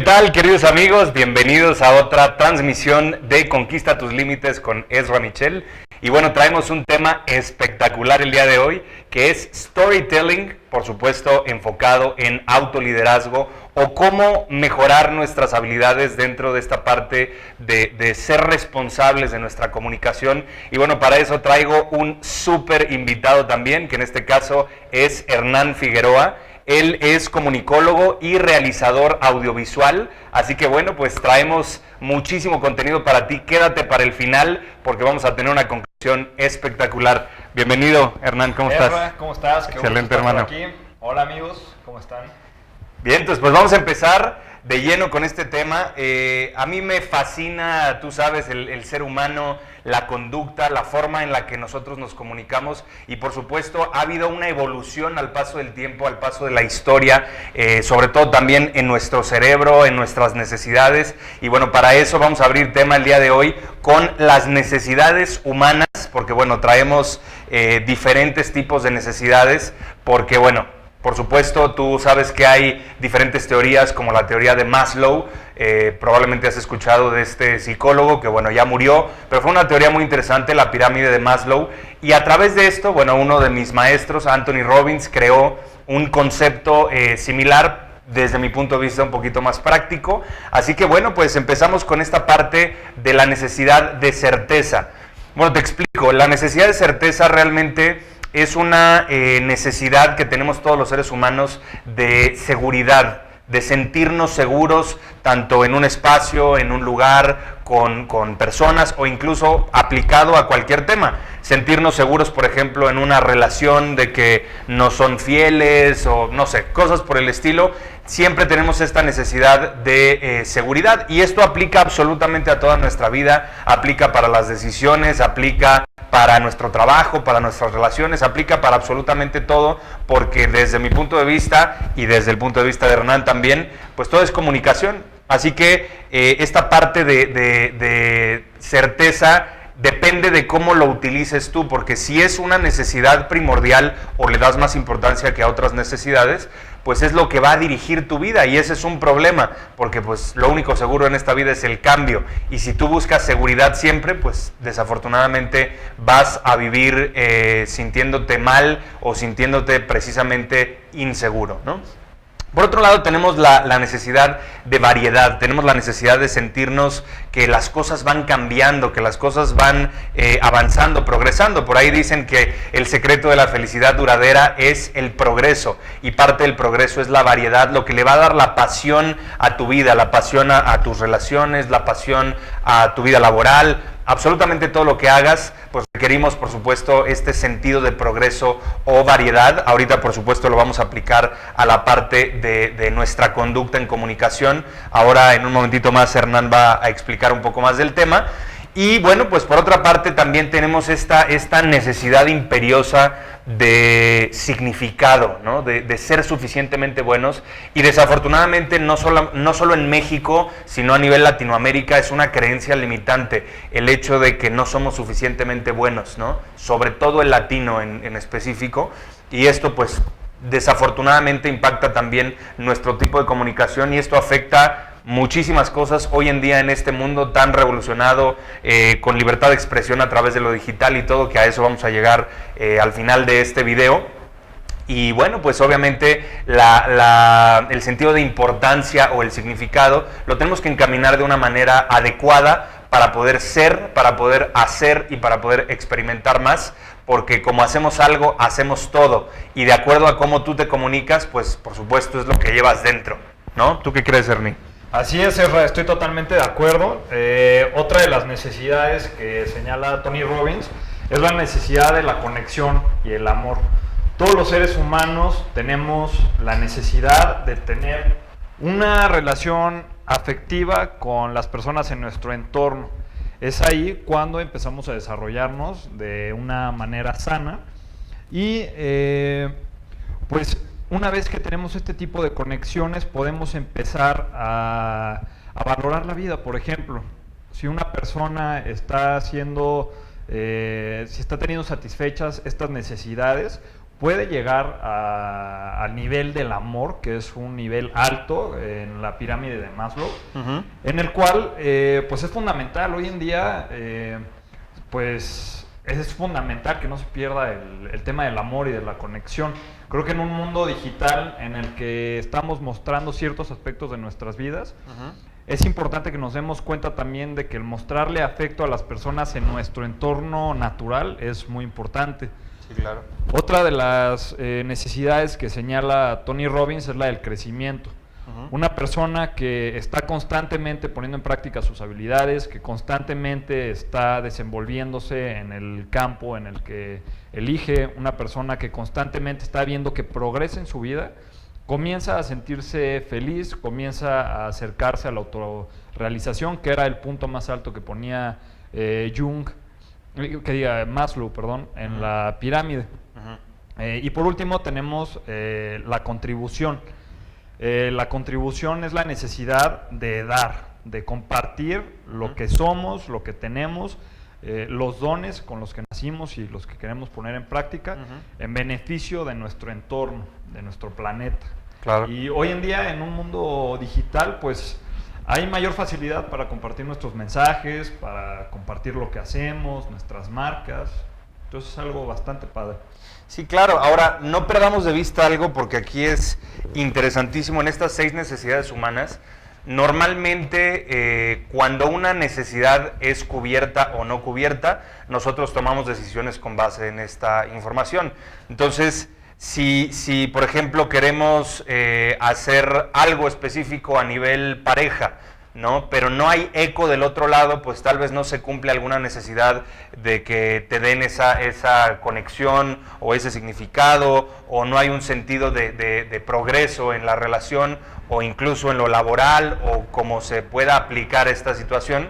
tal, queridos amigos? Bienvenidos a otra transmisión de Conquista tus Límites con Ezra Michel. Y bueno, traemos un tema espectacular el día de hoy, que es storytelling, por supuesto, enfocado en autoliderazgo o cómo mejorar nuestras habilidades dentro de esta parte de ser responsables de nuestra comunicación. Y bueno, para eso traigo un súper invitado también, que en este caso es Hernán Figueroa. Él es comunicólogo y realizador audiovisual, así que bueno, pues traemos muchísimo contenido para ti. Quédate para el final porque vamos a tener una conclusión espectacular. Bienvenido, Hernán, ¿cómo estás? ¿Cómo estás? Excelente, hermano. Aquí. Hola, amigos, ¿cómo están? Bien, entonces pues vamos a empezar de lleno con este tema. A mí me fascina, tú sabes, el ser humano, la conducta, la forma en la que nosotros nos comunicamos y por supuesto ha habido una evolución al paso del tiempo, al paso de la historia, sobre todo también en nuestro cerebro, en nuestras necesidades. Y bueno, para eso vamos a abrir tema el día de hoy con las necesidades humanas, porque bueno, traemos diferentes tipos de necesidades, porque bueno, por supuesto, tú sabes que hay diferentes teorías, como la teoría de Maslow. Probablemente has escuchado de este psicólogo que, bueno, ya murió, pero fue una teoría muy interesante, la pirámide de Maslow. Y a través de esto, bueno, uno de mis maestros, Anthony Robbins, creó un concepto similar, desde mi punto de vista un poquito más práctico. Así que, bueno, pues empezamos con esta parte de la necesidad de certeza. Bueno, te explico, la necesidad de certeza realmente es una necesidad que tenemos todos los seres humanos de seguridad, de sentirnos seguros tanto en un espacio, en un lugar, con personas o incluso aplicado a cualquier tema. Sentirnos seguros, por ejemplo, en una relación de que no son fieles o no sé, cosas por el estilo. Siempre tenemos esta necesidad de seguridad y esto aplica absolutamente a toda nuestra vida, aplica para las decisiones, aplica para nuestro trabajo, para nuestras relaciones, aplica para absolutamente todo, porque desde mi punto de vista y desde el punto de vista de Hernán también, pues todo es comunicación. Así que esta parte de certeza depende de cómo lo utilices tú, porque si es una necesidad primordial o le das más importancia que a otras necesidades, pues es lo que va a dirigir tu vida y ese es un problema, porque pues lo único seguro en esta vida es el cambio y si tú buscas seguridad siempre, pues desafortunadamente vas a vivir sintiéndote mal o sintiéndote precisamente inseguro, ¿no? Por otro lado tenemos la necesidad de variedad, tenemos la necesidad de sentirnos que las cosas van cambiando, que las cosas van avanzando, progresando. Por ahí dicen que el secreto de la felicidad duradera es el progreso y parte del progreso es la variedad, lo que le va a dar la pasión a tu vida, la pasión a tus relaciones, la pasión a tu vida laboral. Absolutamente todo lo que hagas, pues requerimos, por supuesto, este sentido de progreso o variedad. Ahorita, por supuesto, lo vamos a aplicar a la parte de nuestra conducta en comunicación. Ahora, en un momentito más, Hernán va a explicar un poco más del tema. Y bueno, pues por otra parte también tenemos esta necesidad imperiosa de significado, ¿no? De ser suficientemente buenos y desafortunadamente no solo en México, sino a nivel Latinoamérica es una creencia limitante el hecho de que no somos suficientemente buenos, ¿no? Sobre todo el latino en específico y esto pues desafortunadamente impacta también nuestro tipo de comunicación y esto afecta muchísimas cosas hoy en día en este mundo tan revolucionado, con libertad de expresión a través de lo digital y todo, que a eso vamos a llegar al final de este video. Y bueno, pues obviamente el sentido de importancia o el significado lo tenemos que encaminar de una manera adecuada para poder ser, para poder hacer y para poder experimentar más, porque como hacemos algo, hacemos todo. Y de acuerdo a cómo tú te comunicas, pues por supuesto es lo que llevas dentro, ¿no? ¿Tú qué crees, Ernie? Así es, Ezra, estoy totalmente de acuerdo. Otra de las necesidades que señala Tony Robbins es la necesidad de la conexión y el amor. Todos los seres humanos tenemos la necesidad de tener una relación afectiva con las personas en nuestro entorno. Es ahí cuando empezamos a desarrollarnos de una manera sana y pues una vez que tenemos este tipo de conexiones podemos empezar a valorar la vida. Por ejemplo, si una persona está si está teniendo satisfechas estas necesidades, puede llegar al nivel del amor, que es un nivel alto en la pirámide de Maslow, en el cual pues es fundamental hoy en día, pues es fundamental que no se pierda el tema del amor y de la conexión. Creo que en un mundo digital en el que estamos mostrando ciertos aspectos de nuestras vidas, es importante que nos demos cuenta también de que el mostrarle afecto a las personas en nuestro entorno natural es muy importante. Sí, claro. Otra de las necesidades que señala Tony Robbins es la del crecimiento. Una persona que está constantemente poniendo en práctica sus habilidades, que constantemente está desenvolviéndose en el campo en el que elige, una persona que constantemente está viendo que progresa en su vida, comienza a sentirse feliz, comienza a acercarse a la autorrealización, que era el punto más alto que ponía Maslow, en la pirámide. Y por último tenemos la contribución. La contribución es la necesidad de dar, de compartir lo que somos, lo que tenemos, los dones con los que nacimos y los que queremos poner en práctica en beneficio de nuestro entorno, de nuestro planeta. Claro. Y hoy en día en un mundo digital pues hay mayor facilidad para compartir nuestros mensajes, para compartir lo que hacemos, nuestras marcas. Entonces es algo bastante padre. Sí, claro. Ahora, no perdamos de vista algo porque aquí es interesantísimo. En estas 6 necesidades humanas, normalmente cuando una necesidad es cubierta o no cubierta, nosotros tomamos decisiones con base en esta información. Entonces, si por ejemplo queremos hacer algo específico a nivel pareja, ¿no? Pero no hay eco del otro lado, pues tal vez no se cumple alguna necesidad de que te den esa conexión o ese significado, o no hay un sentido de progreso en la relación o incluso en lo laboral o cómo se pueda aplicar esta situación,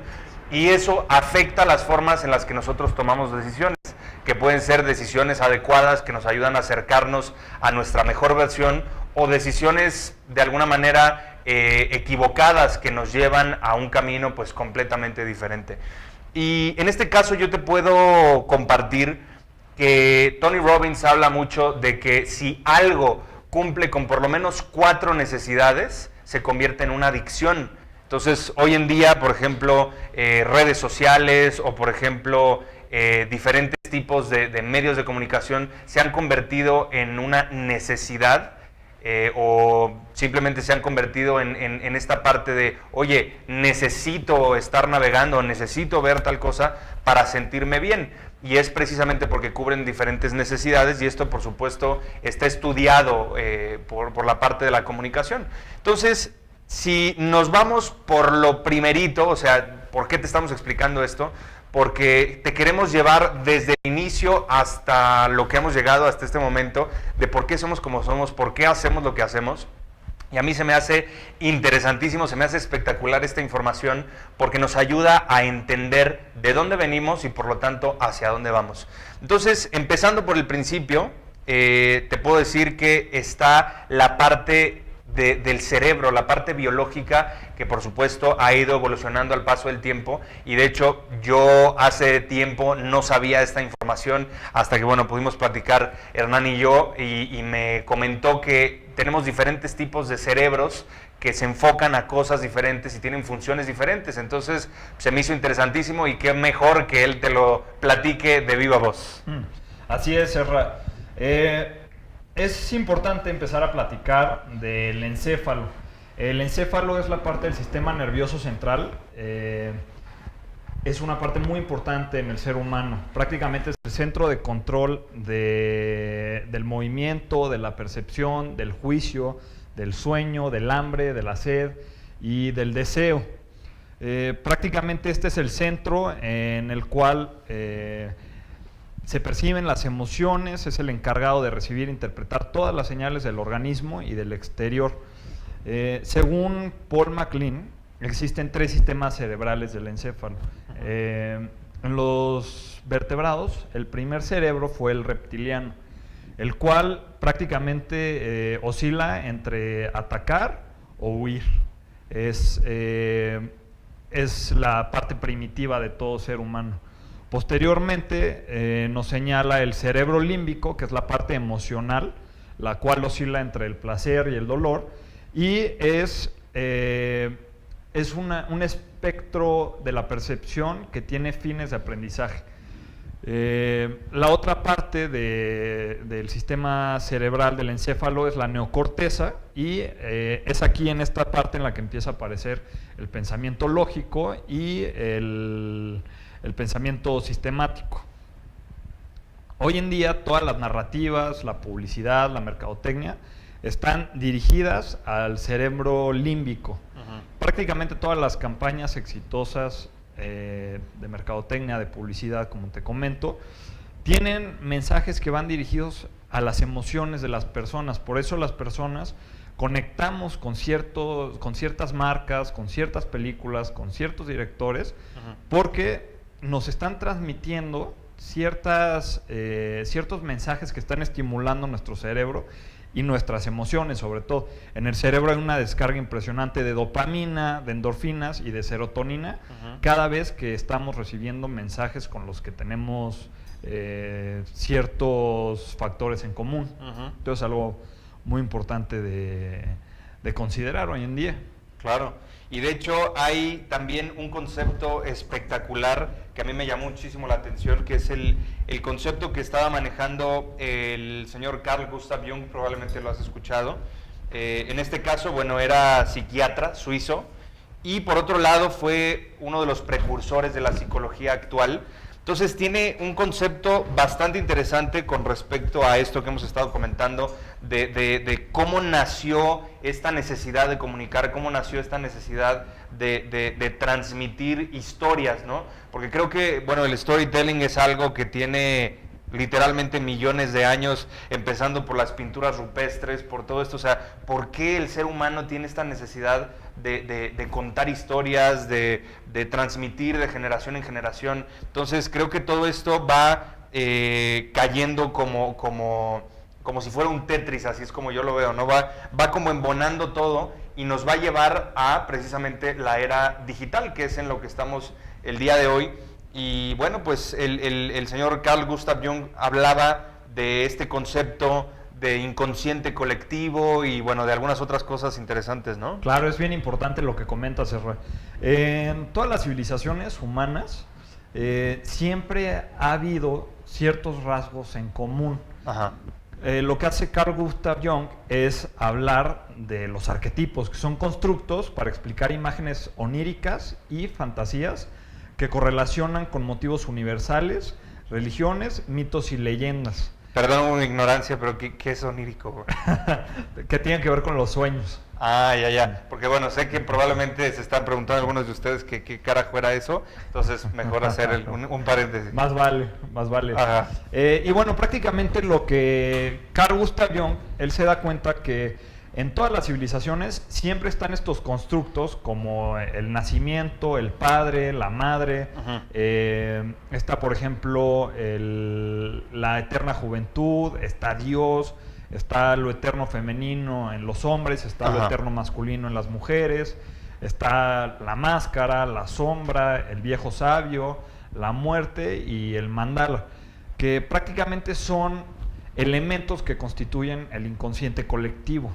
y eso afecta las formas en las que nosotros tomamos decisiones, que pueden ser decisiones adecuadas que nos ayudan a acercarnos a nuestra mejor versión, o decisiones de alguna manera equivocadas que nos llevan a un camino pues completamente diferente. Y en este caso yo te puedo compartir que Tony Robbins habla mucho de que si algo cumple con por lo menos 4 necesidades, se convierte en una adicción. Entonces hoy en día, por ejemplo, redes sociales o por ejemplo diferentes tipos de medios de comunicación se han convertido en una necesidad, o simplemente se han convertido en esta parte de, oye, necesito estar navegando, necesito ver tal cosa para sentirme bien. Y es precisamente porque cubren diferentes necesidades, y esto por supuesto está estudiado por la parte de la comunicación. Entonces, si nos vamos por lo primerito, o sea, ¿por qué te estamos explicando esto? Porque te queremos llevar desde el inicio hasta lo que hemos llegado hasta este momento, de por qué somos como somos, por qué hacemos lo que hacemos. Y a mí se me hace interesantísimo, se me hace espectacular esta información, porque nos ayuda a entender de dónde venimos y por lo tanto hacia dónde vamos. Entonces, empezando por el principio, te puedo decir que está la parte del cerebro, la parte biológica, que por supuesto ha ido evolucionando al paso del tiempo, y de hecho yo hace tiempo no sabía esta información hasta que bueno, pudimos platicar Hernán y yo, y me comentó que tenemos diferentes tipos de cerebros que se enfocan a cosas diferentes y tienen funciones diferentes. Entonces se me hizo interesantísimo, y qué mejor que él te lo platique de viva voz. Así es, Serra. Es importante empezar a platicar del encéfalo. El encéfalo es la parte del sistema nervioso central. Es una parte muy importante en el ser humano. Prácticamente es el centro de control del movimiento, de la percepción, del juicio, del sueño, del hambre, de la sed y del deseo. Prácticamente este es el centro en el cual se perciben las emociones, es el encargado de recibir e interpretar todas las señales del organismo y del exterior. Según Paul MacLean, existen 3 sistemas cerebrales del encéfalo. En los vertebrados, el primer cerebro fue el reptiliano, el cual prácticamente oscila entre atacar o huir. Es la parte primitiva de todo ser humano. Posteriormente nos señala el cerebro límbico, que es la parte emocional, la cual oscila entre el placer y el dolor, y es un espectro de la percepción que tiene fines de aprendizaje. La otra parte del sistema cerebral del encéfalo es la neocorteza, y es aquí en esta parte en la que empieza a aparecer el pensamiento lógico y el pensamiento sistemático. Hoy en día todas las narrativas, la publicidad, la mercadotecnia están dirigidas al cerebro límbico. Prácticamente todas las campañas exitosas de mercadotecnia, de publicidad, como te comento, tienen mensajes que van dirigidos a las emociones de las personas. Por eso las personas conectamos con ciertas marcas, con ciertas películas, con ciertos directores, porque nos están transmitiendo ciertos mensajes que están estimulando nuestro cerebro y nuestras emociones. Sobre todo en el cerebro hay una descarga impresionante de dopamina, de endorfinas y de serotonina cada vez que estamos recibiendo mensajes con los que tenemos ciertos factores en común. Entonces es algo muy importante de considerar hoy en día. Claro, y de hecho hay también un concepto espectacular que a mí me llamó muchísimo la atención, que es el concepto que estaba manejando el señor Carl Gustav Jung, probablemente lo has escuchado. En este caso, bueno, era psiquiatra suizo, y por otro lado fue uno de los precursores de la psicología actual. Entonces tiene un concepto bastante interesante con respecto a esto que hemos estado comentando, de cómo nació esta necesidad de comunicar, cómo nació esta necesidad de transmitir historias, ¿no? Porque creo que, bueno, el storytelling es algo que tiene literalmente millones de años, empezando por las pinturas rupestres, por todo esto. O sea, ¿por qué el ser humano tiene esta necesidad de contar historias, de transmitir de generación en generación? Entonces creo que todo esto va cayendo como si fuera un Tetris, así es como yo lo veo, ¿no? Va como embonando todo y nos va a llevar a precisamente la era digital, que es en lo que estamos el día de hoy. Y bueno, pues el señor Carl Gustav Jung hablaba de este concepto de inconsciente colectivo y bueno, de algunas otras cosas interesantes, ¿no? Claro, es bien importante lo que comentas, Ezra. En todas las civilizaciones humanas siempre ha habido ciertos rasgos en común. Lo que hace Carl Gustav Jung es hablar de los arquetipos, que son constructos para explicar imágenes oníricas y fantasías que correlacionan con motivos universales, religiones, mitos y leyendas. Perdón mi ignorancia, pero ¿qué es onírico? Que tienen que ver con los sueños. Ah, ya. Porque bueno, sé que probablemente se están preguntando algunos de ustedes qué carajo era eso, entonces mejor hacer un paréntesis. Más vale. Ajá. Y bueno, prácticamente lo que Carl Gustav Jung, él se da cuenta que en todas las civilizaciones siempre están estos constructos como el nacimiento, el padre, la madre. Está, por ejemplo, la eterna juventud, está Dios, está lo eterno femenino en los hombres, está lo eterno masculino en las mujeres, está la máscara, la sombra, el viejo sabio, la muerte y el mandala, que prácticamente son elementos que constituyen el inconsciente colectivo.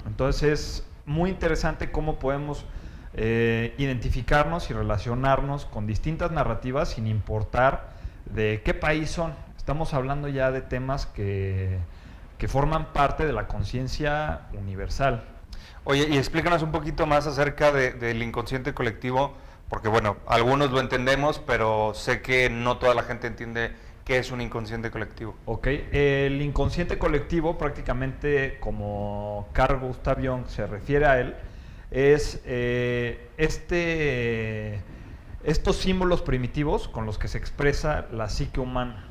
Entonces es muy interesante cómo podemos identificarnos y relacionarnos con distintas narrativas sin importar de qué país son. Estamos hablando ya de temas que forman parte de la conciencia universal. Oye, y explícanos un poquito más acerca del inconsciente colectivo, porque bueno, algunos lo entendemos, pero sé que no toda la gente entiende qué es un inconsciente colectivo. Ok, el inconsciente colectivo, prácticamente como Carl Gustav Jung se refiere a él, es estos símbolos primitivos con los que se expresa la psique humana.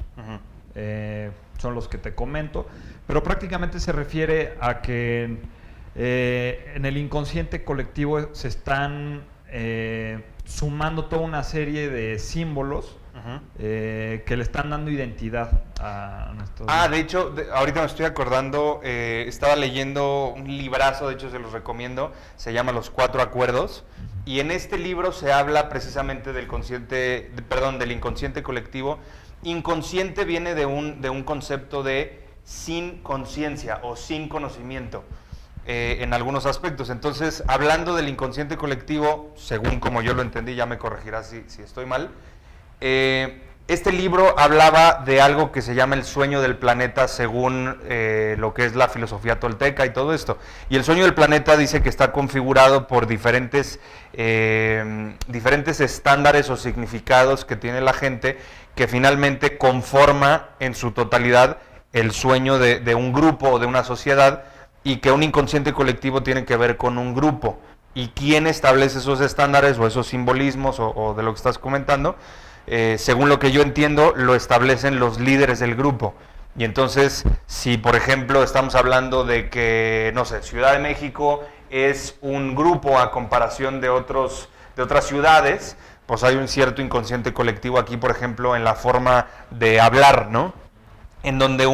Son los que te comento, pero prácticamente se refiere a que en el inconsciente colectivo se están sumando toda una serie de símbolos que le están dando identidad a nuestro... de hecho, ahorita me estoy acordando, estaba leyendo un librazo, de hecho se los recomiendo, se llama Los Cuatro Acuerdos, Y en este libro se habla precisamente del del inconsciente colectivo. Inconsciente viene de un concepto de sin conciencia o sin conocimiento en algunos aspectos. Entonces, hablando del inconsciente colectivo, según como yo lo entendí, ya me corregirás si estoy mal, este libro hablaba de algo que se llama el sueño del planeta según lo que es la filosofía tolteca y todo esto. Y el sueño del planeta dice que está configurado por diferentes estándares o significados que tiene la gente, que finalmente conforma en su totalidad el sueño de un grupo o de una sociedad, y que un inconsciente colectivo tiene que ver con un grupo. ¿Y quién establece esos estándares o esos simbolismos o de lo que estás comentando? Según lo que yo entiendo, lo establecen los líderes del grupo. Y entonces, si por ejemplo estamos hablando de que, no sé, Ciudad de México es un grupo a comparación de otras ciudades, pues hay un cierto inconsciente colectivo aquí, por ejemplo, en la forma de hablar, ¿no? En donde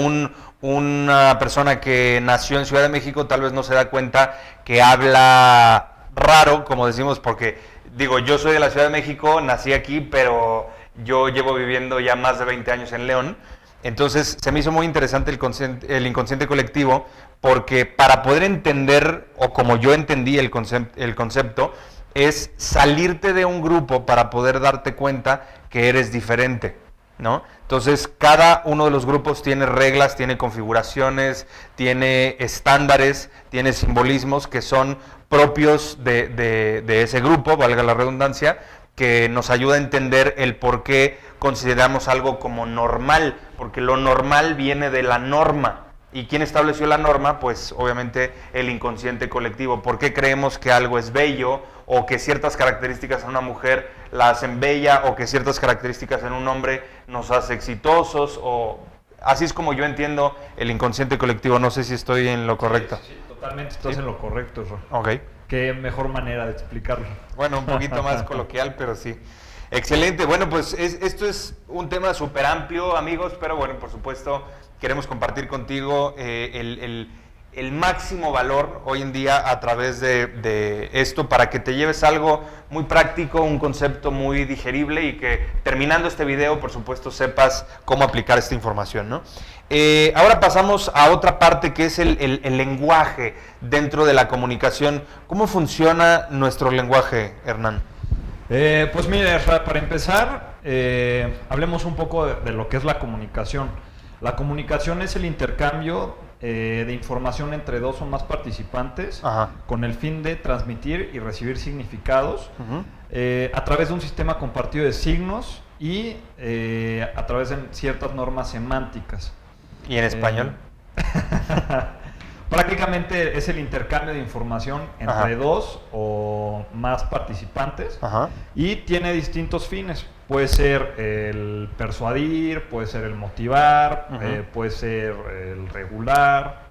una persona que nació en Ciudad de México tal vez no se da cuenta que habla raro, como decimos, porque, digo, yo soy de la Ciudad de México, nací aquí, pero yo llevo viviendo ya más de 20 años en León. Entonces se me hizo muy interesante el inconsciente colectivo, porque para poder entender, o como yo entendí el concepto, es salirte de un grupo para poder darte cuenta que eres diferente, ¿no? Entonces cada uno de los grupos tiene reglas, tiene configuraciones, tiene estándares, tiene simbolismos que son propios de ese grupo, valga la redundancia, que nos ayuda a entender el por qué consideramos algo como normal, porque lo normal viene de la norma. ¿Y quién estableció la norma? Pues obviamente el inconsciente colectivo. ¿Por qué creemos que algo es bello, o que ciertas características en una mujer la hacen bella, o que ciertas características en un hombre nos hace exitosos? O así es como yo entiendo el inconsciente colectivo. No sé si estoy en lo correcto. Sí, totalmente estás en lo correcto, Ro. Ok. Qué mejor manera de explicarlo. Bueno, un poquito más coloquial, pero sí. Excelente. Bueno, pues esto es un tema súper amplio, amigos, pero bueno, por supuesto, queremos compartir contigo el máximo valor hoy en día a través de esto, para que te lleves algo muy práctico, un concepto muy digerible, y que terminando este video, por supuesto, sepas cómo aplicar esta información, ¿no? Ahora pasamos a otra parte, que es el lenguaje dentro de la comunicación. ¿Cómo funciona nuestro lenguaje, Hernán? Pues mire, para empezar, hablemos un poco de lo que es la comunicación. La comunicación es el intercambio de información entre dos o más participantes, Ajá, con el fin de transmitir y recibir significados a través de un sistema compartido de signos y a través de ciertas normas semánticas. ¿Y en español? Prácticamente es el intercambio de información entre Ajá, dos o más participantes. Ajá, Y tiene distintos fines. Puede ser el persuadir, puede ser el motivar, puede ser el regular.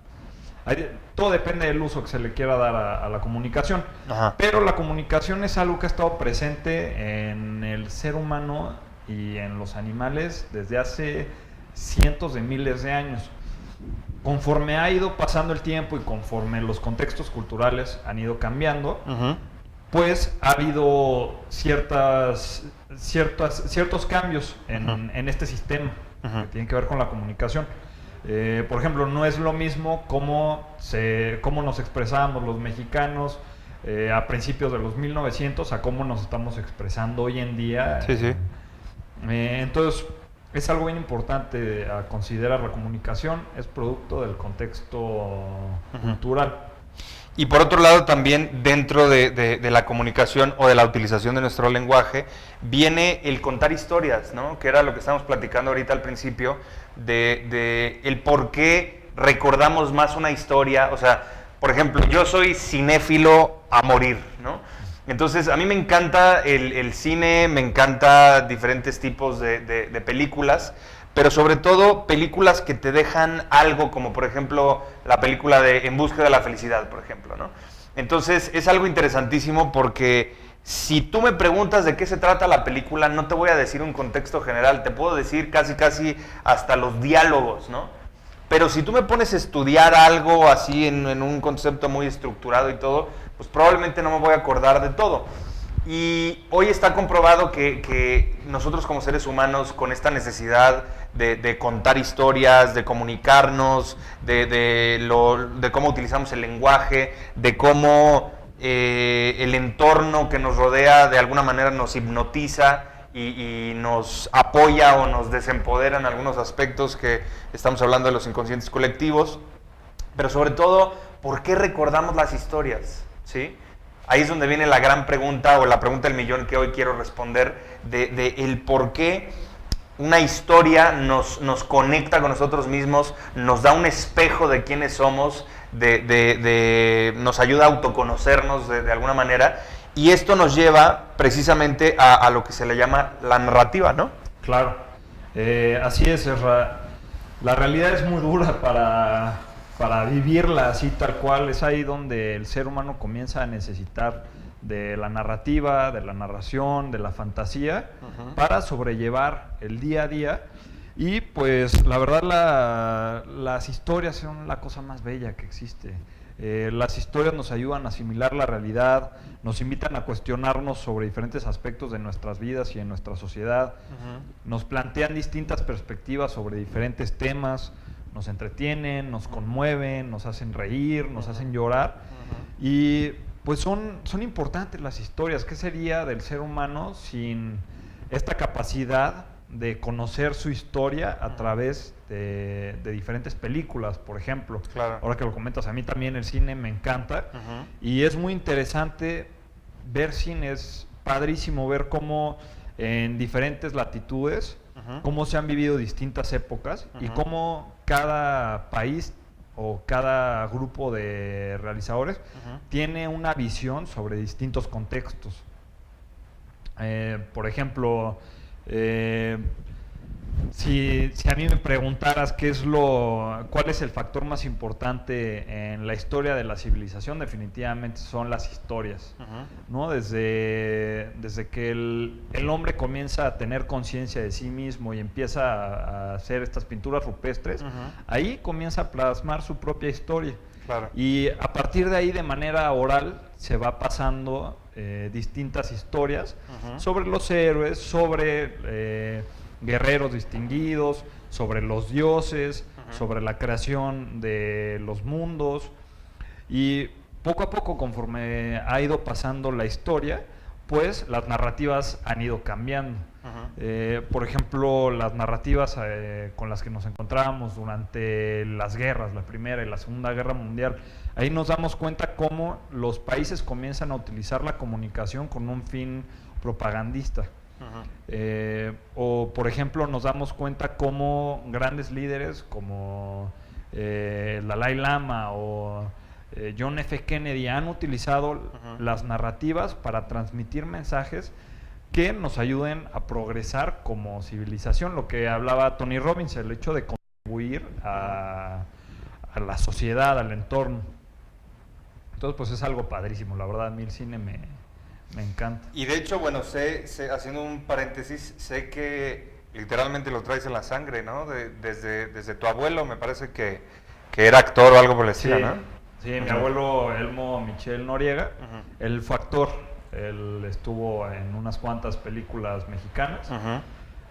Todo depende del uso que se le quiera dar a la comunicación. Ajá. Pero la comunicación es algo que ha estado presente en el ser humano y en los animales desde hace cientos de miles de años. Conforme ha ido pasando el tiempo y conforme los contextos culturales han ido cambiando, pues ha habido ciertos cambios en este sistema que tienen que ver con la comunicación. Por ejemplo, no es lo mismo cómo nos expresábamos los mexicanos a principios de los 1900 a cómo nos estamos expresando hoy en día. Sí, sí. Entonces, es algo bien importante a considerar. La comunicación es producto del contexto cultural. Y por otro lado, también dentro de la comunicación o de la utilización de nuestro lenguaje, viene el contar historias, ¿no? Que era lo que estábamos platicando ahorita al principio, de el por qué recordamos más una historia. O sea, por ejemplo, yo soy cinéfilo a morir, ¿no? Entonces, a mí me encanta el cine, me encanta diferentes tipos de películas, pero sobre todo películas que te dejan algo, como por ejemplo la película de En busca de la felicidad, por ejemplo, ¿no? Entonces, es algo interesantísimo, porque si tú me preguntas de qué se trata la película, no te voy a decir un contexto general, te puedo decir casi hasta los diálogos, ¿no? Pero si tú me pones a estudiar algo así en un concepto muy estructurado y todo, pues probablemente no me voy a acordar de todo. Y hoy está comprobado que nosotros como seres humanos, con esta necesidad de contar historias, de comunicarnos, de cómo utilizamos el lenguaje, de cómo el entorno que nos rodea de alguna manera nos hipnotiza y nos apoya o nos desempodera en algunos aspectos, que estamos hablando de los inconscientes colectivos, pero sobre todo, ¿por qué recordamos las historias? ¿Sí? Ahí es donde viene la gran pregunta, o la pregunta del millón que hoy quiero responder, de el por qué una historia nos conecta con nosotros mismos, nos da un espejo de quiénes somos, nos ayuda a autoconocernos de alguna manera, y esto nos lleva precisamente a lo que se le llama la narrativa, ¿no? Claro, así es, Ezra. La realidad es muy dura para vivirla así tal cual. Es ahí donde el ser humano comienza a necesitar de la narrativa, de la narración, de la fantasía, para sobrellevar el día a día. Y pues la verdad las historias son la cosa más bella que existe. Las historias nos ayudan a asimilar la realidad, nos invitan a cuestionarnos sobre diferentes aspectos de nuestras vidas y en nuestra sociedad, nos plantean distintas perspectivas sobre diferentes temas, nos entretienen, nos conmueven, nos hacen reír, nos hacen llorar, y pues son importantes las historias. ¿Qué sería del ser humano sin esta capacidad de conocer su historia a través de diferentes películas, por ejemplo? Claro. Ahora que lo comentas, a mí también el cine me encanta, y es muy interesante ver cine. Es padrísimo ver cómo en diferentes latitudes, cómo se han vivido distintas épocas, y cómo cada país o cada grupo de realizadores tiene una visión sobre distintos contextos. Por ejemplo, si a mí me preguntaras cuál es el factor más importante en la historia de la civilización, definitivamente son las historias, ¿no? Desde que el hombre comienza a tener conciencia de sí mismo y empieza a hacer estas pinturas rupestres, ahí comienza a plasmar su propia historia. Claro. Y a partir de ahí, de manera oral, se va pasando distintas historias sobre los héroes, sobre guerreros distinguidos, sobre los dioses, sobre la creación de los mundos. Y poco a poco, conforme ha ido pasando la historia, pues las narrativas han ido cambiando. Por ejemplo, las narrativas con las que nos encontrábamos durante las guerras, la Primera y la Segunda Guerra Mundial, ahí nos damos cuenta cómo los países comienzan a utilizar la comunicación con un fin propagandista. O por ejemplo, nos damos cuenta cómo grandes líderes como el Dalai Lama o John F. Kennedy han utilizado las narrativas para transmitir mensajes que nos ayuden a progresar como civilización. Lo que hablaba Tony Robbins, el hecho de contribuir a la sociedad, al entorno. Entonces, pues es algo padrísimo. La verdad, a mí el cine me encanta. Y de hecho, bueno, sé, haciendo un paréntesis, sé que literalmente lo traes en la sangre, ¿no? Desde tu abuelo, me parece que era actor o algo por el estilo, ¿no? Sí, mi abuelo Elmo Michel Noriega, él fue actor. Él estuvo en unas cuantas películas mexicanas.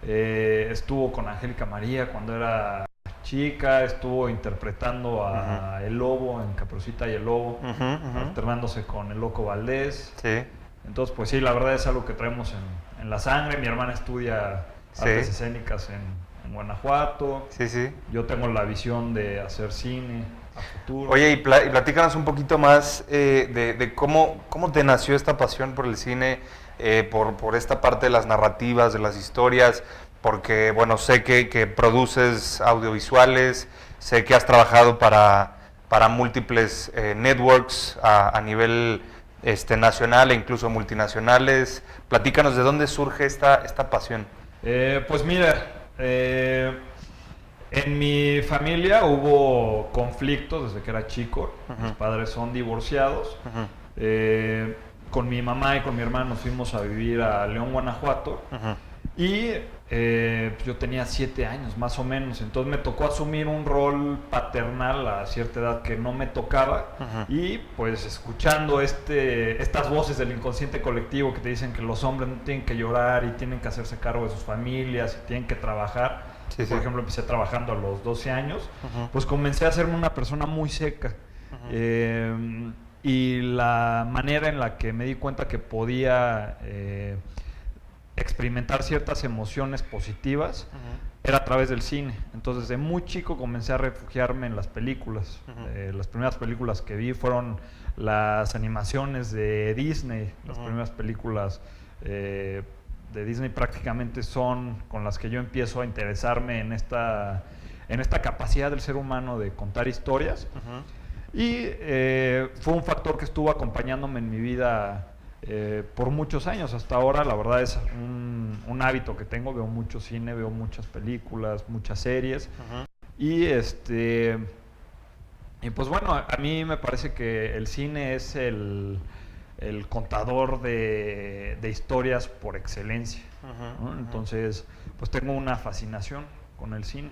Estuvo con Angélica María cuando era chica, estuvo interpretando a El Lobo en Caperucita y el Lobo, alternándose con el Loco Valdés. Sí. Entonces, pues sí, la verdad es algo que traemos en la sangre. Mi hermana estudia artes escénicas en Guanajuato. Sí. Yo tengo la visión de hacer cine a futuro. Oye, y platícanos un poquito más de cómo te nació esta pasión por el cine, por esta parte de las narrativas, de las historias, porque, bueno, sé que produces audiovisuales, sé que has trabajado para múltiples networks a nivel nacional e incluso multinacionales. Platícanos de dónde surge esta pasión. Pues mira, en mi familia hubo conflictos desde que era chico. Mis padres son divorciados. Con mi mamá y con mi hermano nos fuimos a vivir a León, Guanajuato. Y yo tenía 7 años más o menos, entonces me tocó asumir un rol paternal a cierta edad que no me tocaba. Y pues escuchando estas voces del inconsciente colectivo que te dicen que los hombres no tienen que llorar y tienen que hacerse cargo de sus familias y tienen que trabajar. Por ejemplo, empecé trabajando a los 12 años, pues comencé a hacerme una persona muy seca. Y la manera en la que me di cuenta que podía experimentar ciertas emociones positivas era a través del cine. Entonces, de muy chico comencé a refugiarme en las películas. Las primeras películas que vi fueron las animaciones de Disney. Las primeras películas de Disney prácticamente son con las que yo empiezo a interesarme en esta capacidad del ser humano de contar historias. Y fue un factor que estuvo acompañándome en mi vida por muchos años. Hasta ahora, la verdad, es un hábito que tengo. Veo mucho cine, veo muchas películas, muchas series. Y pues bueno, a mí me parece que el cine es el contador de historias por excelencia, ¿no? Entonces, pues tengo una fascinación con el cine.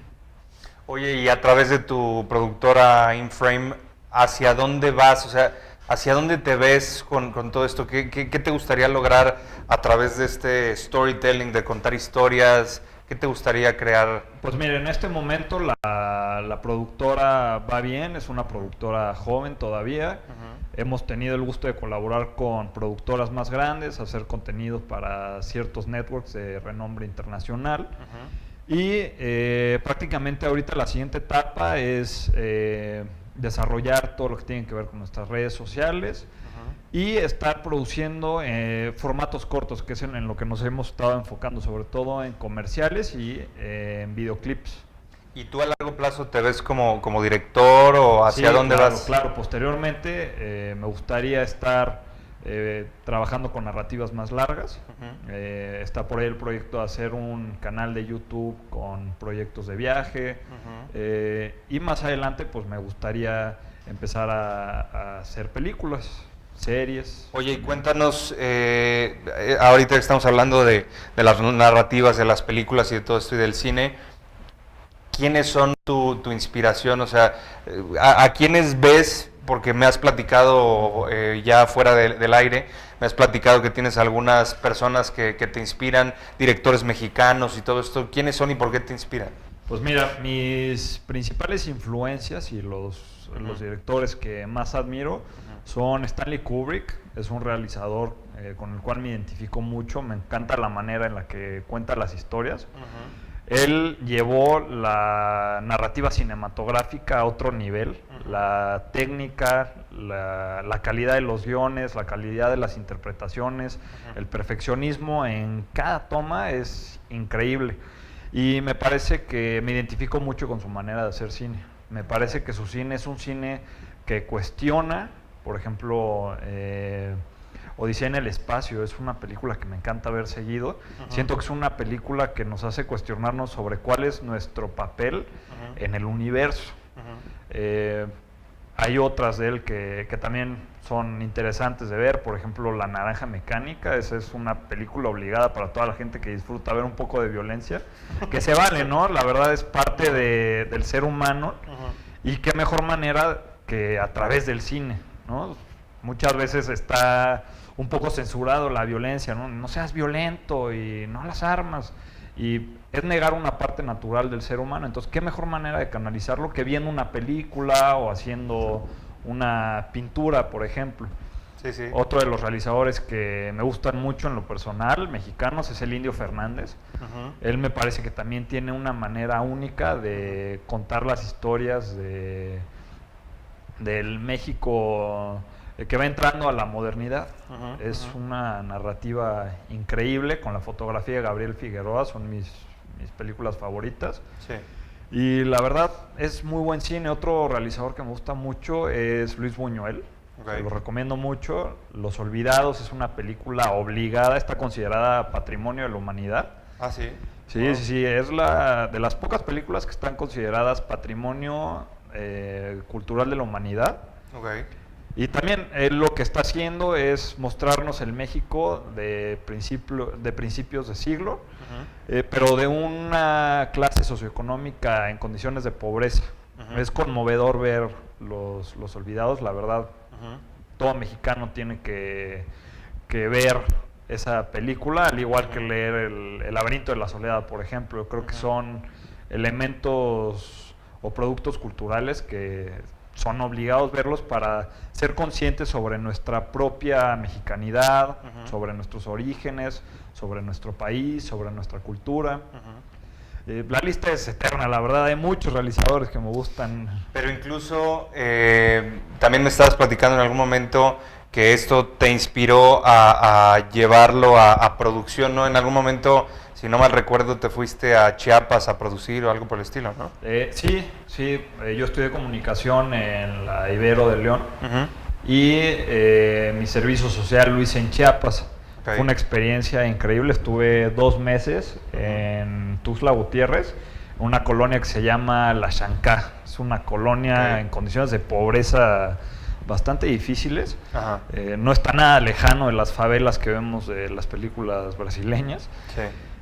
Oye, y a través de tu productora Inframe, ¿hacia dónde vas? O sea, ¿hacia dónde te ves con todo esto? ¿Qué te gustaría lograr a través de este storytelling, de contar historias? ¿Qué te gustaría crear? Pues mire, en este momento la productora va bien, es una productora joven todavía. Hemos tenido el gusto de colaborar con productoras más grandes, hacer contenidos para ciertos networks de renombre internacional. Y prácticamente ahorita la siguiente etapa es desarrollar todo lo que tiene que ver con nuestras redes sociales y estar produciendo formatos cortos, que es en lo que nos hemos estado enfocando, sobre todo en comerciales y en videoclips. ¿Y tú a largo plazo te ves como director o hacia dónde vas? Claro, posteriormente me gustaría estar trabajando con narrativas más largas. Está por ahí el proyecto de hacer un canal de YouTube con proyectos de viaje. Y más adelante pues me gustaría empezar a hacer películas, series. Oye, y cuéntanos, ahorita que estamos hablando de las narrativas, de las películas y de todo esto y del cine, ¿quiénes son tu inspiración? O sea, ¿a quiénes ves? Porque me has platicado ya fuera del aire, me has platicado que tienes algunas personas que te inspiran, directores mexicanos y todo esto. ¿Quiénes son y por qué te inspiran? Pues mira, mis principales influencias y los directores que más admiro son Stanley Kubrick. Es un realizador con el cual me identifico mucho, me encanta la manera en la que cuenta las historias. Él llevó la narrativa cinematográfica a otro nivel, la técnica, la calidad de los guiones, la calidad de las interpretaciones, el perfeccionismo en cada toma es increíble. Y me parece que me identifico mucho con su manera de hacer cine. Me parece que su cine es un cine que cuestiona, por ejemplo, Odisea en el espacio es una película que me encanta ver seguido. Siento que es una película que nos hace cuestionarnos sobre cuál es nuestro papel en el universo. Hay otras de él que también son interesantes de ver, por ejemplo La Naranja Mecánica. Esa es una película obligada para toda la gente que disfruta ver un poco de violencia, que se vale, ¿no? La verdad es parte del ser humano. Y qué mejor manera que a través del cine, ¿no? Muchas veces está un poco censurado la violencia, ¿no? No seas violento y no las armas. Y es negar una parte natural del ser humano. Entonces, ¿qué mejor manera de canalizarlo que viendo una película o haciendo una pintura, por ejemplo? Sí, sí. Otro de los realizadores que me gustan mucho en lo personal, mexicanos, es el Indio Fernández. Él me parece que también tiene una manera única de contar las historias del México que va entrando a la modernidad. Es una narrativa increíble, con la fotografía de Gabriel Figueroa, son mis películas favoritas. Sí. Y la verdad es muy buen cine. Otro realizador que me gusta mucho es Luis Buñuel. Lo recomiendo mucho. Los Olvidados es una película obligada, está considerada patrimonio de la humanidad. Ah, sí. Sí, wow. Sí, es de las pocas películas que están consideradas patrimonio cultural de la humanidad. Y también él lo que está haciendo es mostrarnos el México de principios de siglo, pero de una clase socioeconómica en condiciones de pobreza. Es conmovedor ver los olvidados, la verdad. Todo mexicano tiene que ver esa película, al igual que leer el Laberinto de la Soledad, por ejemplo. Yo creo que son elementos o productos culturales que son obligados verlos para ser conscientes sobre nuestra propia mexicanidad, sobre nuestros orígenes, sobre nuestro país, sobre nuestra cultura. La lista es eterna, la verdad, hay muchos realizadores que me gustan. Pero incluso también me estabas platicando en algún momento que esto te inspiró a llevarlo a producción, ¿no? En algún momento, si no mal recuerdo, te fuiste a Chiapas a producir o algo por el estilo, ¿no? Sí, yo estudié comunicación en la Ibero de León y mi servicio social lo hice en Chiapas. Fue una experiencia increíble, estuve 2 meses en Tuxtla Gutiérrez, una colonia que se llama La Chancá. Es una colonia en condiciones de pobreza bastante difíciles. No está nada lejano de las favelas que vemos de las películas brasileñas.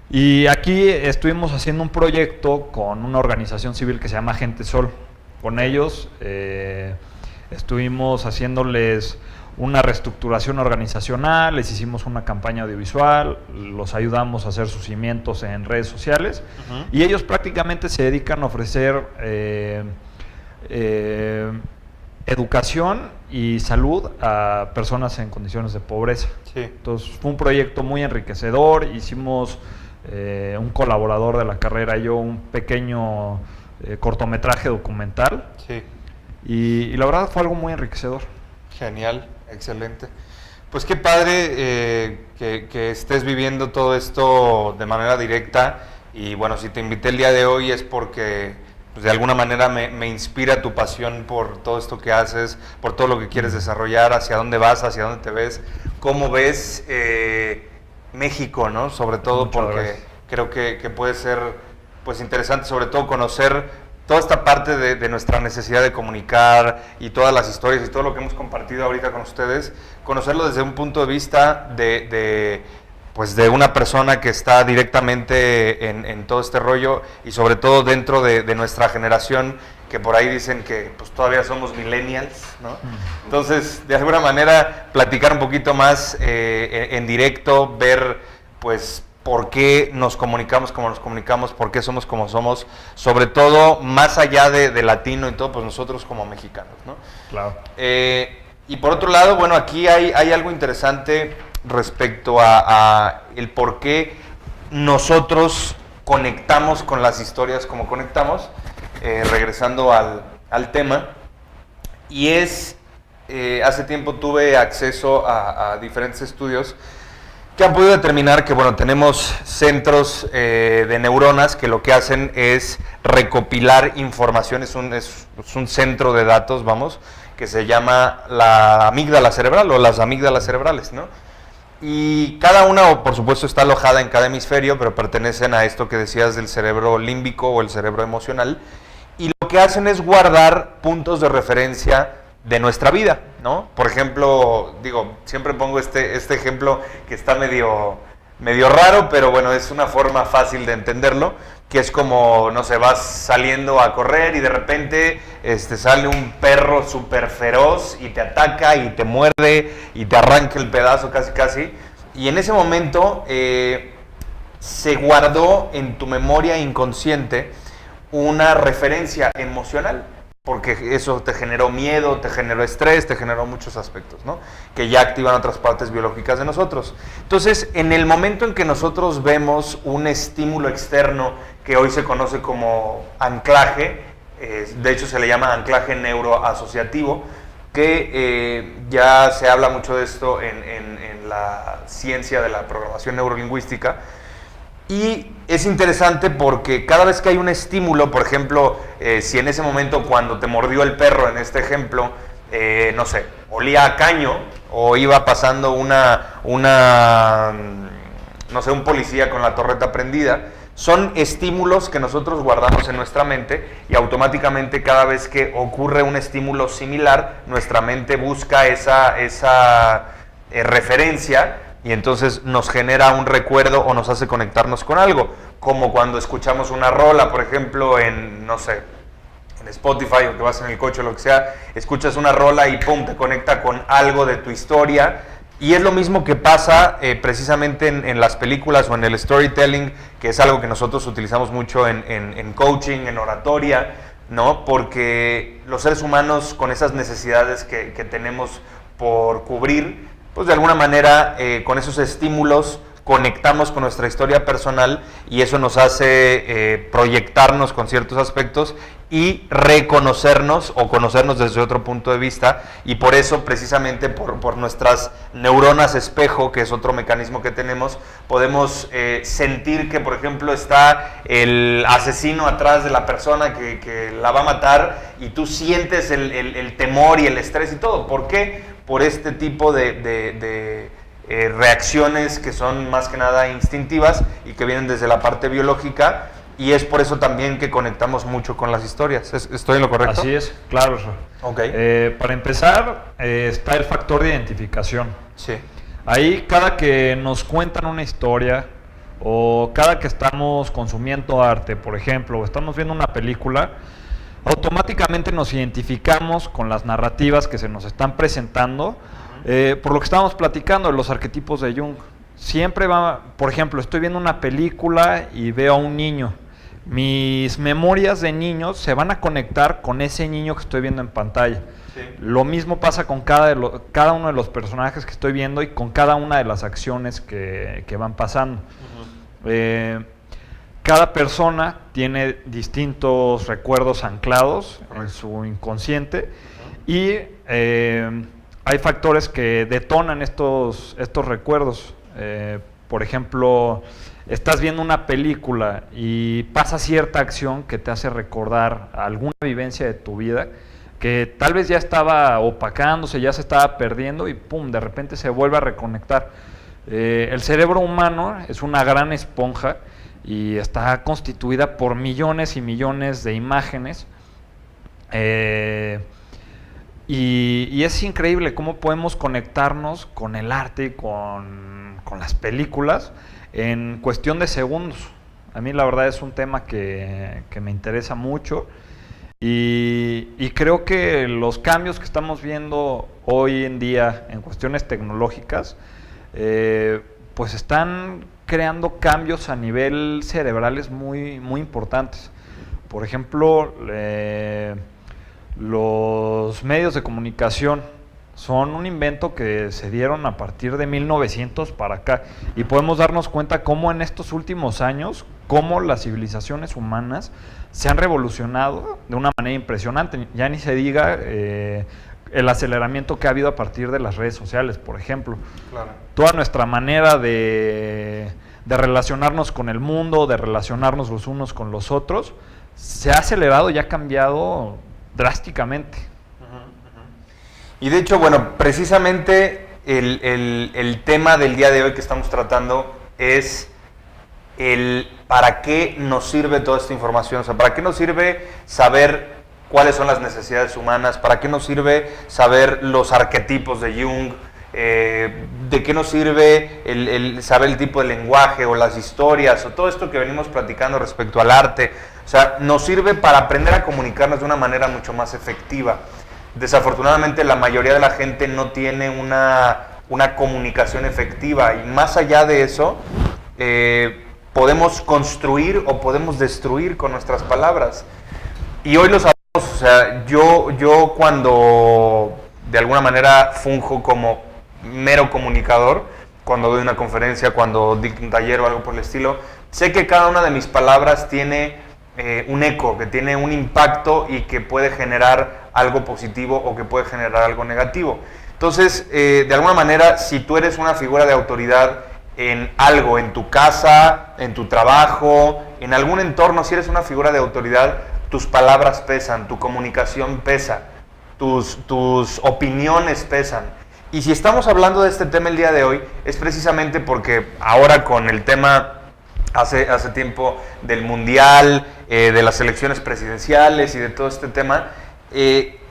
Y aquí estuvimos haciendo un proyecto con una organización civil que se llama Gente Sol. Con ellos estuvimos haciéndoles una reestructuración organizacional, les hicimos una campaña audiovisual, los ayudamos a hacer sus cimientos en redes sociales y ellos prácticamente se dedican a ofrecer educación y salud a personas en condiciones de pobreza. Entonces fue un proyecto muy enriquecedor, hicimos un colaborador de la carrera y yo un pequeño cortometraje documental y la verdad fue algo muy enriquecedor. Genial, excelente. Pues qué padre que estés viviendo todo esto de manera directa y bueno, si te invité el día de hoy es porque pues, de alguna manera me inspira tu pasión por todo esto que haces, por todo lo que quieres desarrollar, hacia dónde vas, hacia dónde te ves, cómo ves México, ¿no? Sobre todo Muchas porque gracias. creo que puede ser pues interesante sobre todo conocer toda esta parte de nuestra necesidad de comunicar y todas las historias y todo lo que hemos compartido ahorita con ustedes, conocerlo desde un punto de vista pues de una persona que está directamente en todo este rollo y sobre todo dentro de nuestra generación, que por ahí dicen que pues todavía somos millennials, ¿no? Entonces, de alguna manera, platicar un poquito más en directo, ver pues por qué nos comunicamos como nos comunicamos, por qué somos como somos, sobre todo más allá de latino y todo, pues nosotros como mexicanos, ¿no? Claro. Y por otro lado, bueno, aquí hay algo interesante respecto a el por qué nosotros conectamos con las historias como conectamos, regresando al tema, y es, hace tiempo tuve acceso a diferentes estudios que han podido determinar que, bueno, tenemos centros de neuronas que lo que hacen es recopilar información, es un centro de datos, vamos, que se llama la amígdala cerebral o las amígdalas cerebrales, ¿no? Y cada una, por supuesto, está alojada en cada hemisferio, pero pertenecen a esto que decías del cerebro límbico o el cerebro emocional, y lo que hacen es guardar puntos de referencia de nuestra vida, ¿no? Por ejemplo, digo, siempre pongo este ejemplo que está medio raro, pero bueno, es una forma fácil de entenderlo, que es como, no sé, vas saliendo a correr y de repente sale un perro súper feroz y te ataca y te muerde y te arranca el pedazo casi, y en ese momento se guardó en tu memoria inconsciente una referencia emocional, porque eso te generó miedo, te generó estrés, te generó muchos aspectos, ¿no? Que ya activan otras partes biológicas de nosotros. Entonces, en el momento en que nosotros vemos un estímulo externo que hoy se conoce como anclaje, de hecho se le llama anclaje neuroasociativo, que ya se habla mucho de esto en la ciencia de la programación neurolingüística. Y es interesante porque cada vez que hay un estímulo, por ejemplo, si en ese momento cuando te mordió el perro, en este ejemplo, no sé, olía a caño o iba pasando no sé, un policía con la torreta prendida, Son estímulos que nosotros guardamos en nuestra mente y automáticamente cada vez que ocurre un estímulo similar, nuestra mente busca esa referencia y entonces nos genera un recuerdo o nos hace conectarnos con algo, como cuando escuchamos una rola, por ejemplo, en, no sé, en Spotify o que vas en el coche o lo que sea, escuchas una rola y pum, te conecta con algo de tu historia. Y es lo mismo que pasa precisamente en las películas o en el storytelling, que es algo que nosotros utilizamos mucho en coaching, en oratoria, ¿no? Porque los seres humanos, con esas necesidades que tenemos por cubrir, pues de alguna manera con esos estímulos conectamos con nuestra historia personal y eso nos hace proyectarnos con ciertos aspectos y reconocernos o conocernos desde otro punto de vista, y por eso precisamente por nuestras neuronas espejo, que es otro mecanismo que tenemos, podemos sentir que, por ejemplo, está el asesino atrás de la persona que la va a matar y tú sientes el temor y el estrés y todo. ¿Por qué? Por este tipo de reacciones que son más que nada instintivas y que vienen desde la parte biológica, y es por eso también que conectamos mucho con las historias. ¿Estoy en lo correcto? Así es, claro. Okay. Para empezar, está el factor de identificación. Sí. Ahí cada que nos cuentan una historia o cada que estamos consumiendo arte, por ejemplo, o estamos viendo una película, automáticamente nos identificamos con las narrativas que se nos están presentando. Por lo que estábamos platicando, los arquetipos de Jung. Siempre va, por ejemplo, estoy viendo una película y veo a un niño. Mis memorias de niños se van a conectar con ese niño que estoy viendo en pantalla. Sí. Lo mismo pasa con cada uno de los personajes que estoy viendo y con cada una de las acciones que van pasando. Uh-huh. Cada persona tiene distintos recuerdos anclados en su inconsciente. Uh-huh. Y hay factores que detonan estos recuerdos. Por ejemplo, estás viendo una película y pasa cierta acción que te hace recordar alguna vivencia de tu vida que tal vez ya estaba opacándose, ya se estaba perdiendo y pum, de repente se vuelve a reconectar. El cerebro humano es una gran esponja y está constituida por millones y millones de imágenes. Y es increíble cómo podemos conectarnos con el arte y con las películas en cuestión de segundos. A mí la verdad es un tema que me interesa mucho y creo que los cambios que estamos viendo hoy en día en cuestiones tecnológicas pues están creando cambios a nivel cerebrales muy, muy importantes. Por ejemplo, los medios de comunicación son un invento que se dieron a partir de 1900 para acá y podemos darnos cuenta cómo en estos últimos años, cómo las civilizaciones humanas se han revolucionado de una manera impresionante. Ya ni se diga el aceleramiento que ha habido a partir de las redes sociales, por ejemplo. Claro. Toda nuestra manera de relacionarnos con el mundo, de relacionarnos los unos con los otros, se ha acelerado y ha cambiado drásticamente. Y de hecho, bueno, precisamente el tema del día de hoy que estamos tratando es el para qué nos sirve toda esta información. O sea, para qué nos sirve saber cuáles son las necesidades humanas, para qué nos sirve saber los arquetipos de Jung, de qué nos sirve el saber el tipo de lenguaje o las historias o todo esto que venimos platicando respecto al arte. O sea, nos sirve para aprender a comunicarnos de una manera mucho más efectiva. Desafortunadamente la mayoría de la gente no tiene una comunicación efectiva y más allá de eso podemos construir o podemos destruir con nuestras palabras. Y hoy lo sabemos, o sea, yo cuando de alguna manera funjo como mero comunicador, cuando doy una conferencia, cuando dicto un taller o algo por el estilo, sé que cada una de mis palabras tiene un eco, que tiene un impacto y que puede generar algo positivo o que puede generar algo negativo. Entonces, de alguna manera, si tú eres una figura de autoridad en algo, en tu casa, en tu trabajo, en algún entorno, si eres una figura de autoridad, tus palabras pesan, tu comunicación pesa, tus opiniones pesan. Y si estamos hablando de este tema el día de hoy, es precisamente porque ahora con el tema hace tiempo del Mundial, de las elecciones presidenciales y de todo este tema,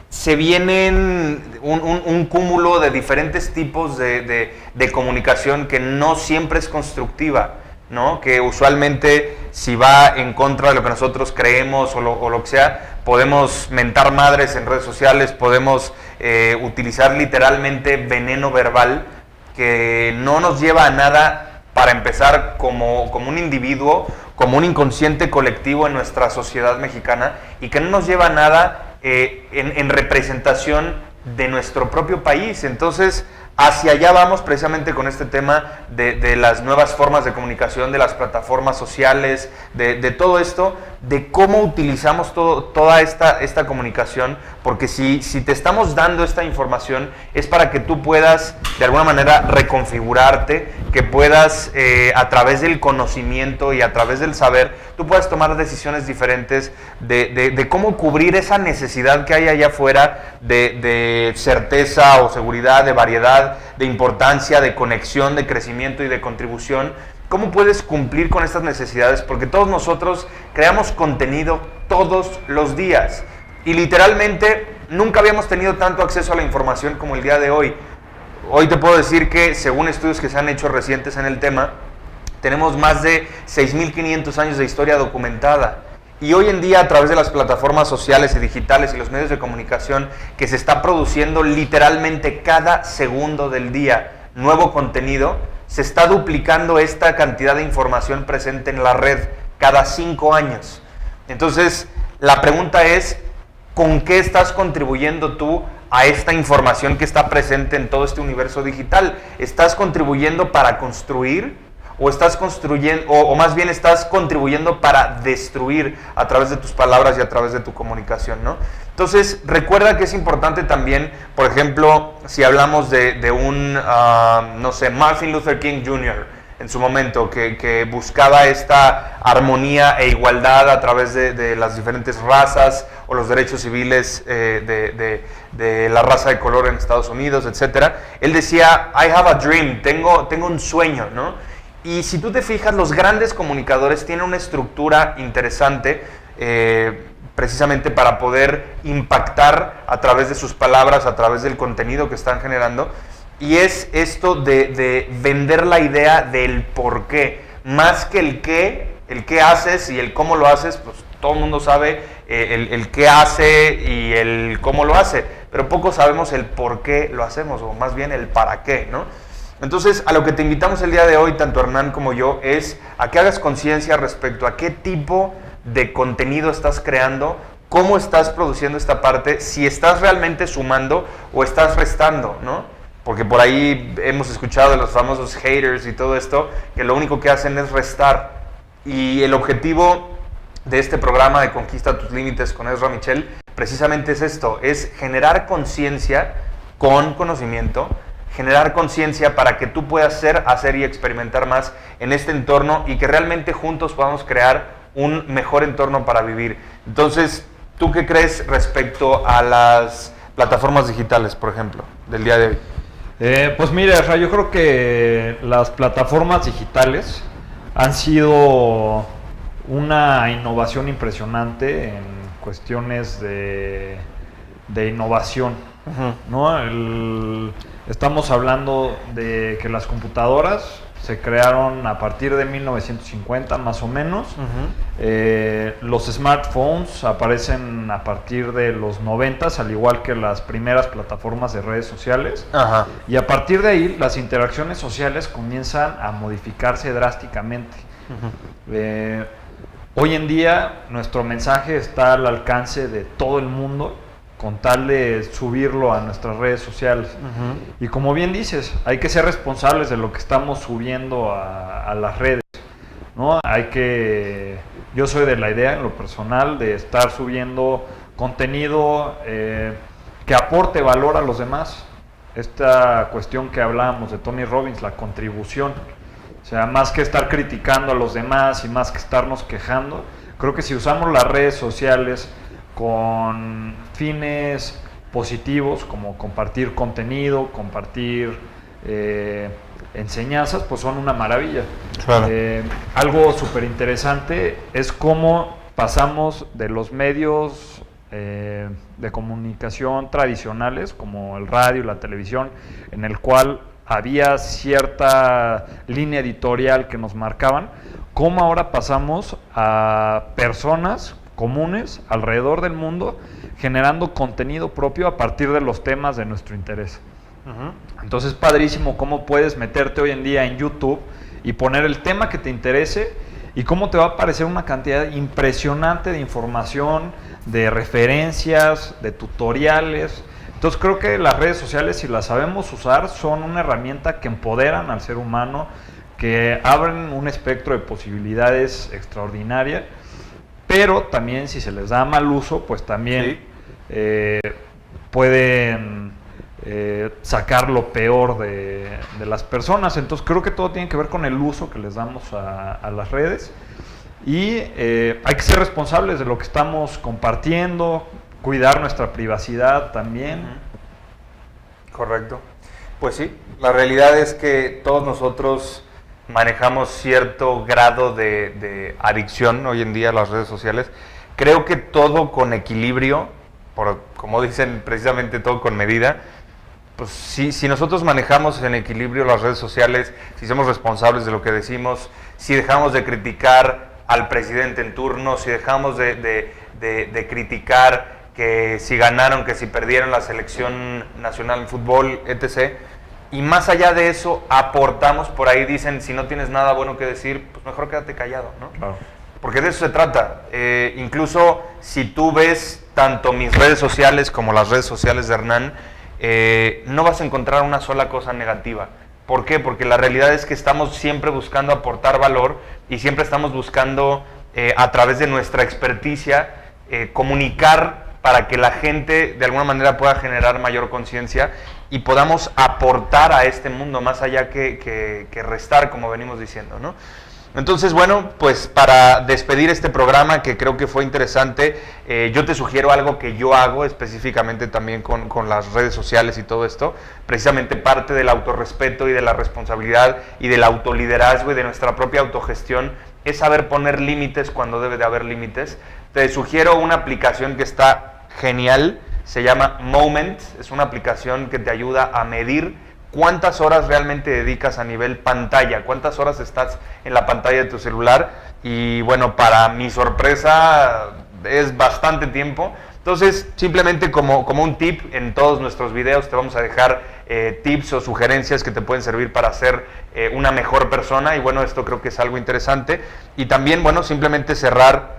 se vienen un cúmulo de diferentes tipos de comunicación que no siempre es constructiva, ¿no? Que usualmente, si va en contra de lo que nosotros creemos o lo que sea, podemos mentar madres en redes sociales, podemos utilizar literalmente veneno verbal que no nos lleva a nada. Para empezar, como un individuo, como un inconsciente colectivo en nuestra sociedad mexicana, y que no nos lleva a nada en representación de nuestro propio país. Entonces, hacia allá vamos precisamente con este tema de las nuevas formas de comunicación, de las plataformas sociales, de todo esto, de cómo utilizamos toda esta comunicación, porque si te estamos dando esta información es para que tú puedas de alguna manera reconfigurarte, que puedas a través del conocimiento y a través del saber, tú puedas tomar decisiones diferentes de cómo cubrir esa necesidad que hay allá afuera de certeza o seguridad, de variedad, de importancia, de conexión, de crecimiento y de contribución. ¿Cómo puedes cumplir con estas necesidades? Porque todos nosotros creamos contenido todos los días y literalmente nunca habíamos tenido tanto acceso a la información como el día de hoy. Hoy te puedo decir que, según estudios que se han hecho recientes en el tema, tenemos más de 6.500 años de historia documentada. Y hoy en día, a través de las plataformas sociales y digitales y los medios de comunicación, que se está produciendo literalmente cada segundo del día nuevo contenido, se está duplicando esta cantidad de información presente en la red cada 5 años. Entonces, la pregunta es, ¿con qué estás contribuyendo tú a esta información que está presente en todo este universo digital? ¿Estás contribuyendo para construir? ¿O estás construyendo, o más bien estás contribuyendo para destruir a través de tus palabras y a través de tu comunicación, ¿no? Entonces, recuerda que es importante también, por ejemplo, si hablamos de un, no sé, Martin Luther King Jr. en su momento, que buscaba esta armonía e igualdad a través de las diferentes razas o los derechos civiles de la raza de color en Estados Unidos, etc. Él decía, I have a dream, tengo un sueño, ¿no? Y si tú te fijas, los grandes comunicadores tienen una estructura interesante precisamente para poder impactar a través de sus palabras, a través del contenido que están generando. Y es esto de vender la idea del por qué, más que el qué haces y el cómo lo haces, pues todo el mundo sabe el qué hace y el cómo lo hace, pero poco sabemos el por qué lo hacemos, o más bien el para qué, ¿no? Entonces, a lo que te invitamos el día de hoy, tanto Hernán como yo, es a que hagas conciencia respecto a qué tipo de contenido estás creando, cómo estás produciendo esta parte, si estás realmente sumando o estás restando, ¿no? Porque por ahí hemos escuchado de los famosos haters y todo esto, que lo único que hacen es restar. Y el objetivo de este programa de Conquista tus Límites con Ezra Michel, precisamente es esto, es generar conciencia con conocimiento, generar conciencia para que tú puedas hacer y experimentar más en este entorno y que realmente juntos podamos crear un mejor entorno para vivir. Entonces, ¿tú qué crees respecto a las plataformas digitales, por ejemplo, del día de hoy? Pues mira, Ra, yo creo que las plataformas digitales han sido una innovación impresionante en cuestiones de innovación, ¿no? Estamos hablando de que las computadoras se crearon a partir de 1950 más o menos. Los smartphones aparecen a partir de los 90, al igual que las primeras plataformas de redes sociales. Y a partir de ahí las interacciones sociales comienzan a modificarse drásticamente. Hoy en día nuestro mensaje está al alcance de todo el mundo, con tal de subirlo a nuestras redes sociales. Y como bien dices, hay que ser responsables de lo que estamos subiendo a las redes, ¿no? Yo soy de la idea, en lo personal, de estar subiendo contenido que aporte valor a los demás. Esta cuestión que hablábamos de Tony Robbins, la contribución. O sea, más que estar criticando a los demás y más que estarnos quejando, creo que si usamos las redes sociales con fines positivos, como compartir contenido, compartir enseñanzas, pues son una maravilla. Claro. Algo súper interesante es cómo pasamos de los medios de comunicación tradicionales, como el radio y la televisión, en el cual había cierta línea editorial que nos marcaban, cómo ahora pasamos a personas comunes alrededor del mundo generando contenido propio a partir de los temas de nuestro interés. Entonces, padrísimo cómo puedes meterte hoy en día en YouTube y poner el tema que te interese y cómo te va a aparecer una cantidad impresionante de información, de referencias, de tutoriales. Entonces, creo que las redes sociales, si las sabemos usar, son una herramienta que empoderan al ser humano, que abren un espectro de posibilidades extraordinaria, pero también si se les da mal uso, pues también pueden sacar lo peor de las personas. Entonces creo que todo tiene que ver con el uso que les damos a las redes y hay que ser responsables de lo que estamos compartiendo, cuidar nuestra privacidad también. Correcto. Pues sí, la realidad es que todos nosotros manejamos cierto grado de adicción hoy en día a las redes sociales. Creo que todo con equilibrio, como dicen precisamente todo con medida. Pues si nosotros manejamos en equilibrio las redes sociales, si somos responsables de lo que decimos, si dejamos de criticar al presidente en turno, si dejamos de criticar que si ganaron, que si perdieron la selección nacional de fútbol, etc. Y más allá de eso, aportamos, por ahí dicen, si no tienes nada bueno que decir, pues mejor quédate callado, ¿no? Claro. Porque de eso se trata. Incluso si tú ves tanto mis redes sociales como las redes sociales de Hernán, no vas a encontrar una sola cosa negativa. ¿Por qué? Porque la realidad es que estamos siempre buscando aportar valor y siempre estamos buscando, a través de nuestra experticia, comunicar para que la gente de alguna manera pueda generar mayor conciencia y podamos aportar a este mundo más allá que restar, como venimos diciendo, ¿no? Entonces, bueno, pues para despedir este programa, que creo que fue interesante, yo te sugiero algo que yo hago específicamente también con las redes sociales y todo esto, precisamente parte del autorrespeto y de la responsabilidad y del autoliderazgo y de nuestra propia autogestión, es saber poner límites cuando debe de haber límites. Te sugiero una aplicación que está genial, se llama Moment, es una aplicación que te ayuda a medir cuántas horas realmente dedicas a nivel pantalla, cuántas horas estás en la pantalla de tu celular y bueno, para mi sorpresa es bastante tiempo. Entonces, simplemente como un tip, en todos nuestros videos te vamos a dejar tips o sugerencias que te pueden servir para ser una mejor persona y bueno, esto creo que es algo interesante. Y también, bueno, simplemente cerrar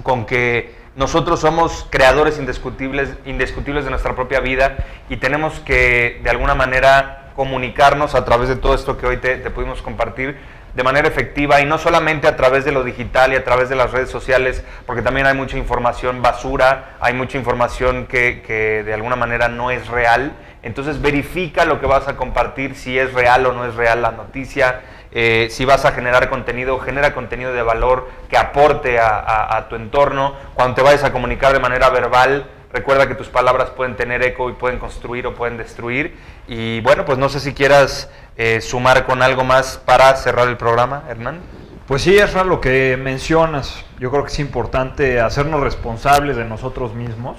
con que nosotros somos creadores indiscutibles de nuestra propia vida y tenemos que, de alguna manera, comunicarnos a través de todo esto que hoy te pudimos compartir de manera efectiva y no solamente a través de lo digital y a través de las redes sociales, porque también hay mucha información basura, hay mucha información que de alguna manera no es real. Entonces verifica lo que vas a compartir, si es real o no es real la noticia. Si vas a generar contenido, genera contenido de valor que aporte a tu entorno. Cuando te vayas a comunicar de manera verbal, recuerda que tus palabras pueden tener eco y pueden construir o pueden destruir. Y bueno, pues no sé si quieras sumar con algo más para cerrar el programa, Hernán. Pues sí, Ezra, lo que mencionas, yo creo que es importante hacernos responsables de nosotros mismos.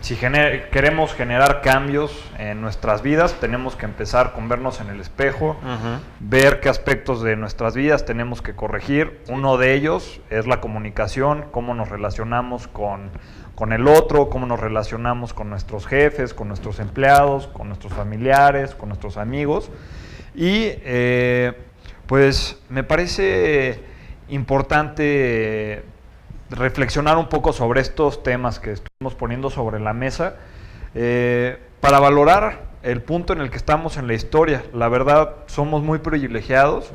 Si queremos generar cambios en nuestras vidas, tenemos que empezar con vernos en el espejo, ver qué aspectos de nuestras vidas tenemos que corregir. Uno de ellos es la comunicación, cómo nos relacionamos con el otro, cómo nos relacionamos con nuestros jefes, con nuestros empleados, con nuestros familiares, con nuestros amigos. Y pues me parece importante reflexionar un poco sobre estos temas que estuvimos poniendo sobre la mesa para valorar el punto en el que estamos en la historia. La verdad, somos muy privilegiados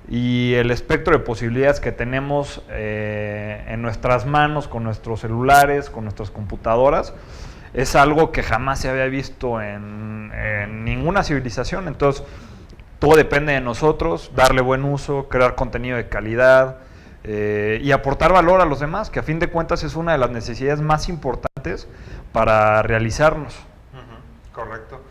y el espectro de posibilidades que tenemos en nuestras manos, con nuestros celulares, con nuestras computadoras, es algo que jamás se había visto en ninguna civilización. Entonces, todo depende de nosotros, darle buen uso, crear contenido de calidad, y aportar valor a los demás, que a fin de cuentas es una de las necesidades más importantes para realizarnos. Correcto.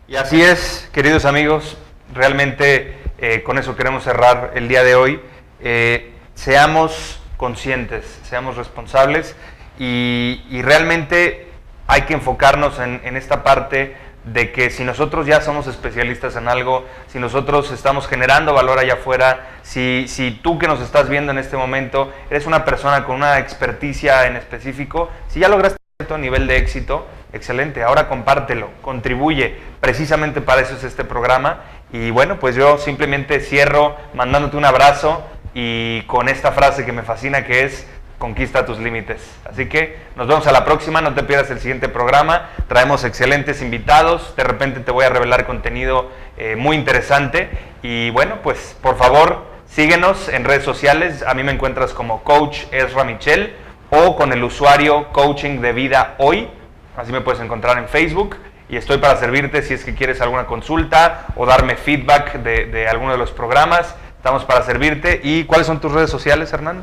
Y así es, queridos amigos, realmente con eso queremos cerrar el día de hoy. Seamos conscientes, seamos responsables y realmente hay que enfocarnos en esta parte de que si nosotros ya somos especialistas en algo, si nosotros estamos generando valor allá afuera, si tú que nos estás viendo en este momento eres una persona con una experticia en específico, si ya lograste cierto nivel de éxito, excelente, ahora compártelo, contribuye, precisamente para eso es este programa. Y bueno, pues yo simplemente cierro mandándote un abrazo y con esta frase que me fascina, que es: conquista tus límites. Así que nos vemos a la próxima, no te pierdas el siguiente programa, traemos excelentes invitados, de repente te voy a revelar contenido muy interesante y bueno, pues por favor síguenos en redes sociales, a mí me encuentras como Coach Ezra Michel o con el usuario Coaching de Vida Hoy, así me puedes encontrar en Facebook y estoy para servirte si es que quieres alguna consulta o darme feedback de alguno de los programas. Estamos para servirte. ¿Y cuáles son tus redes sociales, Hernán?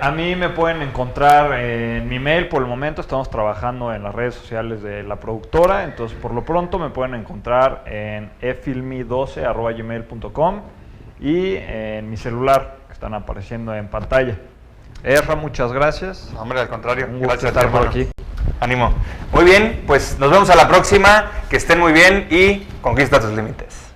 A mí me pueden encontrar en mi mail. Por el momento estamos trabajando en las redes sociales de la productora, entonces por lo pronto me pueden encontrar en efilmi12@gmail.com y en mi celular, que están apareciendo en pantalla. Erra, muchas gracias. No, hombre, al contrario. Un gusto Gracias, estar por hermano. aquí. Ánimo. Muy bien, pues nos vemos a la próxima. Que estén muy bien y conquista tus límites.